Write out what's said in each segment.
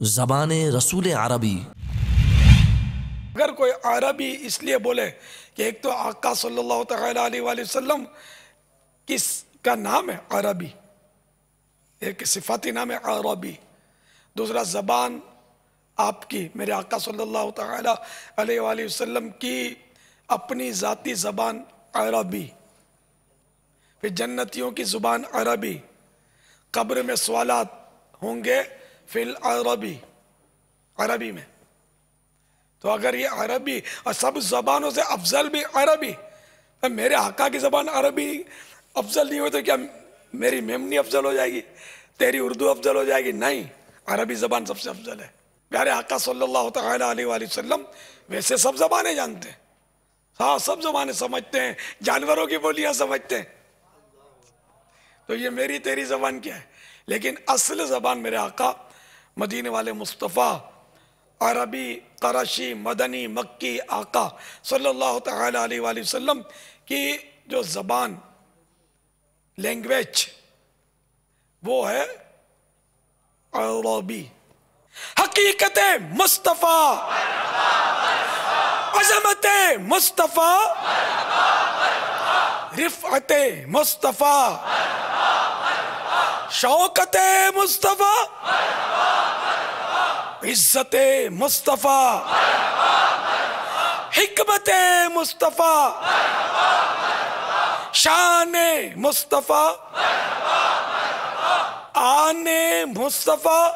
زبان رسول عربی۔ اگر کوئی عربی اس لیے بولے کہ ایک تو آقا صلی اللہ تعالیٰ علیہ وآلہ وسلم کس کا نام ہے عربی، ایک صفاتی نام ہے عربی، دوسرا زبان آپ کی میرے آقا صلی اللہ تعالیٰ علیہ وآلہ وسلم کی اپنی ذاتی زبان عربی، پھر جنتیوں کی زبان عربی، قبر میں سوالات ہوں گے فی العربی، عربی میں۔ تو اگر یہ عربی اور سب زبانوں سے افضل بھی عربی، میرے آقا کی زبان عربی افضل نہیں ہو تو کیا میری میمنی افضل ہو جائے گی، تیری اردو افضل ہو جائے گی؟ نہیں، عربی زبان سب سے افضل ہے۔ پیارے آقا صلی اللہ تعالیٰ علیہ وآلہ وسلم ویسے سب زبانیں جانتے ہیں، ہاں سب زبانیں سمجھتے ہیں، جانوروں کی بولیاں سمجھتے ہیں، تو یہ میری تیری زبان کیا ہے؟ لیکن اصل زبان میرے آقا مدینے والے مصطفیٰ عربی قرشی مدنی مکی آقا صلی اللہ تعالیٰ علیہ وآلہ وسلم کی جو زبان لینگویج وہ ہے عربی۔ حقیقت مصطفیٰ، عظمت مصطفیٰ، رفعت مصطفیٰ، شوکت مصطفیٰ، عزت مصطفیٰ، حکمت مصطفیٰ، شان مصطفیٰ، آن مصطفیٰ،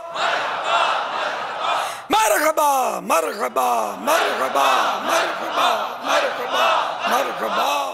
مرحبا مرحبا مرحبا مرحبا مرحبا مرحبا۔